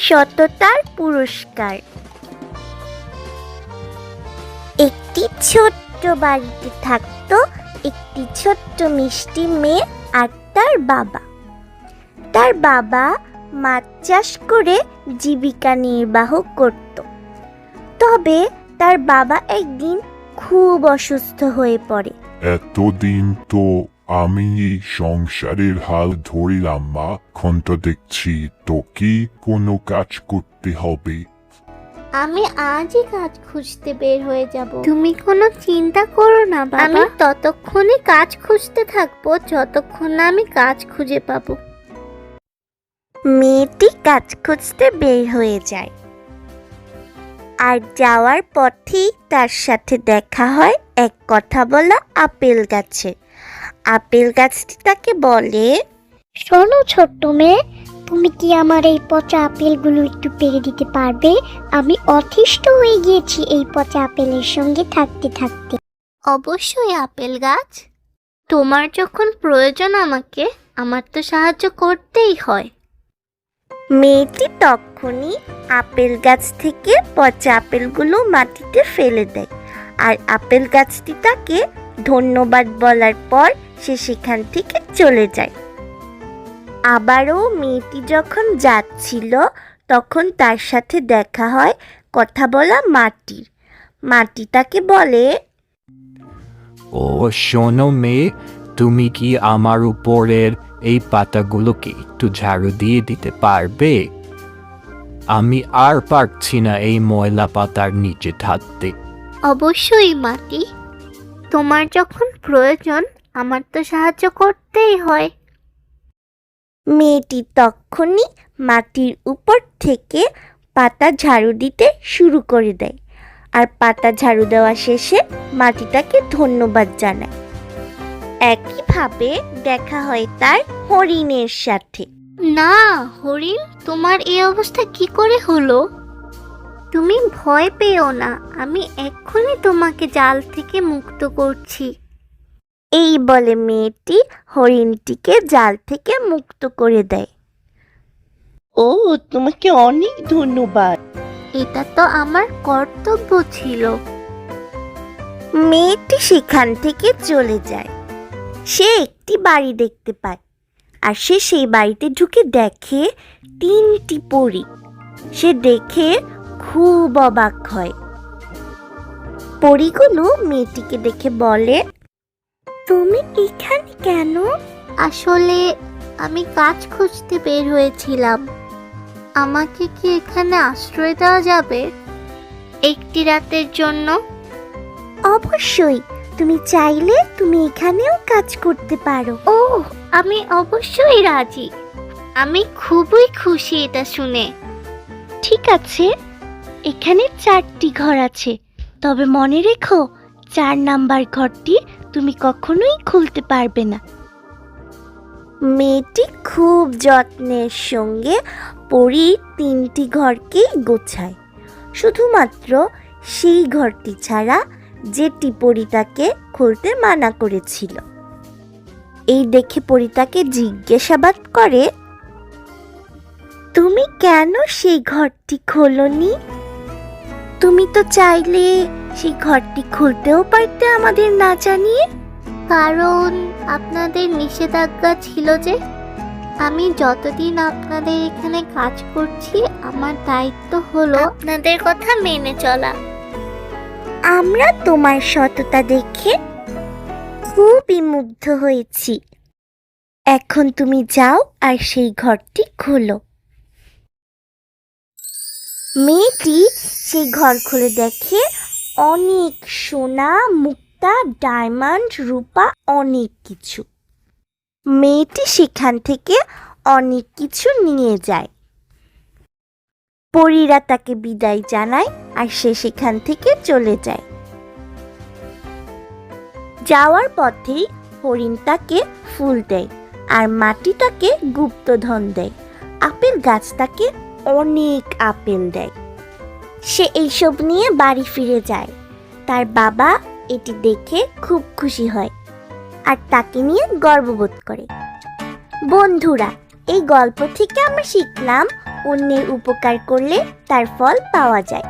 সততার পুরস্কার। একটি ছোট্ট বাড়িতে থাকতো একটি ছোট্ট মিষ্টি মেয়ে আর তার বাবা। তার বাবা মাছ চাষ করে জীবিকা নির্বাহ করত। তবে তার বাবা একদিন খুব অসুস্থ হয়ে পড়ে। এতদিন তো আমি এই সংসারের হাল ধরিলাম মা, এখন তো দেখছি তোকে কোনো কাজ করতে হবে। আমি আজই কাজ খুঁজতে বের হয়ে যাব। তুমি কোনো চিন্তা করো না বাবা, আমি ততক্ষণে কাজ খুঁজতে থাকবো যতক্ষণ না আমি কাজ খুঁজে পাবো। মেয়েটি কাজ খুঁজতে বের হয়ে যায়, আর যাওয়ার পথেই তার সাথে দেখা হয় এক কথা বলা আপেল গাছের। আপেল গাছটি তাকে বলে, শোনো ছোট্ট মেয়ে, তুমি কি আমার এই পচা আপেলগুলো একটু পেড়ে দিতে পারবে? আমি অতিষ্ঠ হয়ে গিয়েছি এই পচা আপেলের সঙ্গে থাকতে থাকতে। অবশ্যই আপেল গাছ, তোমার যখন প্রয়োজন আমাকে, আমার তো সাহায্য করতেই হয়। মেয়েটি তখনই আপেল গাছ থেকে পচা আপেলগুলো মাটিতে ফেলে দেয়, আর আপেল গাছটি তাকে ধন্যবাদ বলার পর সে সেখান থেকে চলে যায়। আবারও মেয়েটি যখন যাচ্ছিল তখন তার সাথে দেখা হয় কথা বলা মাটির। মাটি তাকে বলে, ও শোনো মেয়ে, তুমি কি আমার উপরের এই পাতাগুলোকে একটু ঝাড়ু দিয়ে দিতে পারবে? আমি আর পারছি না এই ময়লা পাতার নিচে থাকতে। অবশ্যই মাটি, তোমার যখন প্রয়োজন আমার তো সাহায্য করতেই হয়। মেয়েটি তখনই মাটির উপর থেকে পাতা ঝাড়ু দিতে শুরু করে দেয়, আর পাতা ঝাড়ু দেওয়া শেষে মাটিটাকে ধন্যবাদ জানায়। একইভাবে দেখা হয় তার হরিণের সাথে। না হরিণ, তোমার এই অবস্থা কি করে হলো? তুমি ভয় পেও না, আমি এক্ষুনি তোমাকে জাল থেকে মুক্ত করছি। এই বলে মেয়েটি হরিণটিকে জাল থেকে মুক্ত করে দেয়। ও, তোমাকে অনেক ধন্যবাদ। এটা তো আমার কর্তব্য ছিল। মেয়েটি সেখান থেকে চলে যায়। সে একটি বাড়ি দেখতে পায়, আর সে সেই বাড়িতে ঢুকে দেখে 3টি পরী। সে দেখে খুব অবাক হয়। পরীগুলো মেয়েটিকে দেখে বলে, তুমি এখানে কেন? আসলে আমি কাজ খুঁজতে বের হয়েছিলাম। আমাকে কি এখানে আশ্রয় দেওয়া যাবে একটি রাতের জন্য? অবশ্যই, তুমি চাইলে তুমি এখানেও কাজ করতে পারো। ও, আমি অবশ্যই রাজি। আমি খুবই খুশি এটা শুনে। ঠিক আছে, এখানে 4টি ঘর আছে, তবে মনে রেখো 4 নাম্বার ঘরটি তুমি কখনোই খুলতে পারবে না। মেয়েটি খুব যত্নের সঙ্গে পরীর 3টি ঘরকেই গোছায়, শুধুমাত্র সেই ঘরটি ছাড়া যেটি পরী তাকে খুলতে মানা করেছিল। এই দেখে পরী তাকে জিজ্ঞাসাবাদ করে, তুমি কেন সেই ঘরটি খোলনি? তুমি তো চাইলে সেই ঘরটি খুলতেও পারতে আমাদের না জানিয়ে। কারণ আপনাদের নিষেধাজ্ঞা ছিল যে। আমি যতদিন আপনাদের এখানে কাজ করছি, আমার দায়িত্ব হলো আপনাদের কথা মেনে চলা। আমরা তোমার সততা দেখে খুবই মুগ্ধ হয়েছি। এখন তুমি যাও আর সেই ঘরটি খোলো। মেয়েটি সেই ঘর খুলে দেখে অনেক সোনা, মুক্তা, ডায়মন্ড, রূপা, অনেক কিছু। মেয়েটি সেখান থেকে অনেক কিছু নিয়ে যায়। পরীরা তাকে বিদায় জানায়, আর সে সেখান থেকে চলে যায়। যাওয়ার পথেই হরিণ তাকে ফুল দেয়, আর মাটি তাকে গুপ্তধন দেয়। আপেল গাছ তাকে অনেক আপেল দেয়। সে এইসব নিয়ে বাড়ি ফিরে যায়। তার বাবা এটি দেখে খুব খুশি হয়, আর তাকে নিয়ে গর্ববোধ করে। বন্ধুরা, এই গল্প থেকে আমরা শিখলাম অন্যের উপকার করলে তার ফল পাওয়া যায়।